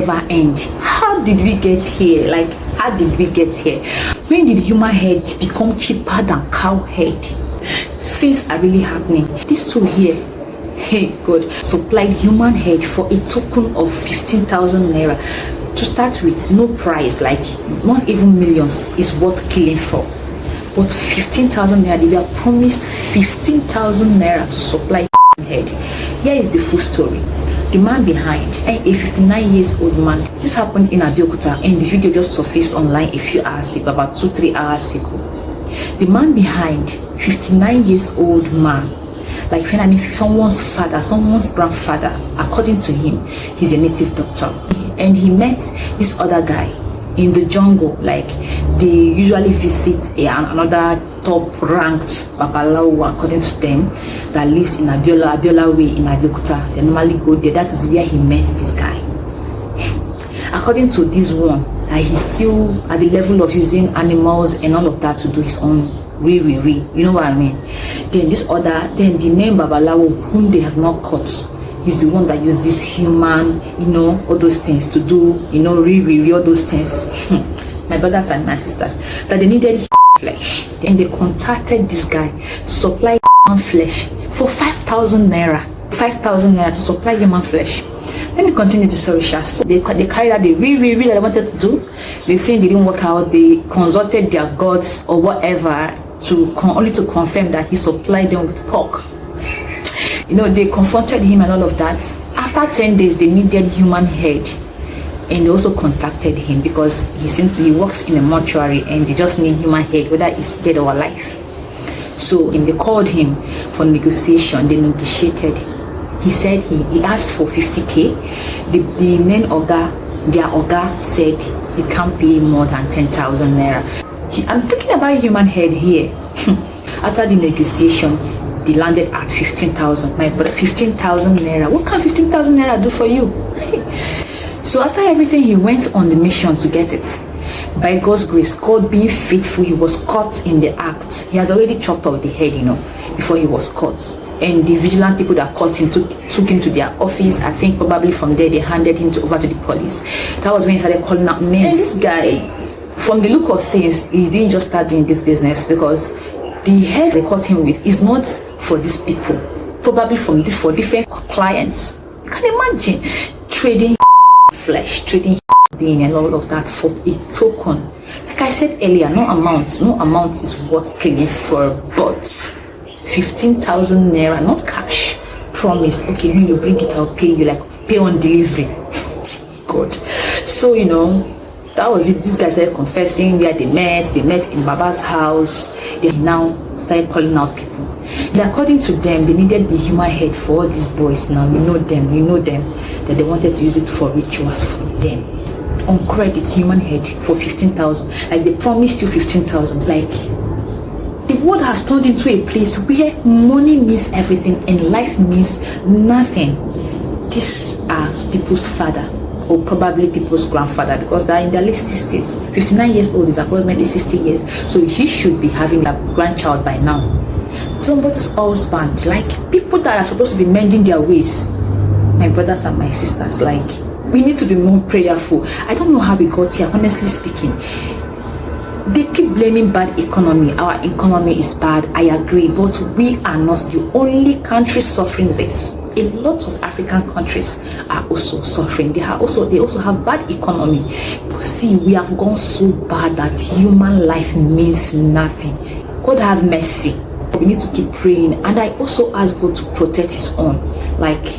never end. How did we get here? Like, how did we get here? When did human head become cheaper than cow head? Things are really happening. These two here, hey God, supplied human head for a token of 15,000 naira. To start with, no price, like not even millions, is worth killing for. But 15,000 naira, they were promised 15,000 naira to supply head. Here is the full story. The man behind, a 59 years old man. This happened in Abeokuta, and the video just surfaced online a few hours ago, about 2-3 hours ago. The man behind, 59 years old man, like when I mean someone's father, someone's grandfather, according to him, he's a native doctor. And he met this other guy in the jungle. Like, they usually visit another top ranked babalawo, according to them, that lives in Abiola way in Abeokuta. They normally go there. That is where he met this guy. According to this one, that he's still at the level of using animals and all of that to do his own you know what I mean? Then the main babalawo, whom they have not caught, he's the one that uses human, all those things to do, all those things. My brothers and my sisters, that they needed flesh. And they contacted this guy to supply human flesh for 5,000 naira. 5,000 naira to supply human flesh. Let me continue the story. So they carried out the really that they wanted to do. The thing didn't work out. They consulted their gods or whatever only to confirm that he supplied them with pork. They confronted him and all of that. After 10 days, they needed human head, and they also contacted him because he works in a mortuary, and they just need human head, whether it's dead or alive. So they called him for negotiation. They negotiated. He said he asked for 50k. The main their oga said he can't pay more than 10,000 naira. I'm talking about human head here. After the negotiation, they landed at 15,000. My brother, 15,000 naira. What can 15,000 naira do for you? So after everything, he went on the mission to get it. By God's grace, God being faithful, he was caught in the act. He has already chopped off the head, before he was caught. And the vigilant people that caught him took him to their office. I think probably from there they handed him over to the police. That was when he started calling out names. And this guy, from the look of things, he didn't just start doing this business, because the head they caught him with is not for these people, probably for different clients. You can imagine trading flesh, trading being and all of that for a token. Like I said earlier, no amount is worth killing for, but 15,000 naira, not cash. Promise, okay, when you bring it, I'll pay you, like pay on delivery. God. So that was it. This guy started confessing where they met in Baba's house. They now started calling out people. And according to them, they needed the human head for all these boys. Now you know them, that they wanted to use it for rituals for them. On credit, human head for 15,000. Like, they promised you 15,000. Like, the world has turned into a place where money means everything and life means nothing. These are people's father, or probably people's grandfather, because they're in their late 60s. 59 years old is approximately 60 years. So he should be having a grandchild by now. Somebody's husband, like people that are supposed to be mending their ways. My brothers and my sisters, like, we need to be more prayerful. I don't know how we got here, honestly speaking. They keep blaming bad economy. Our economy is bad, I agree, but we are not the only country suffering this. A lot of African countries are also suffering. They also have bad economy. But see, we have gone so bad that human life means nothing. God have mercy. We need to keep praying, and I also ask God to protect his own. Like,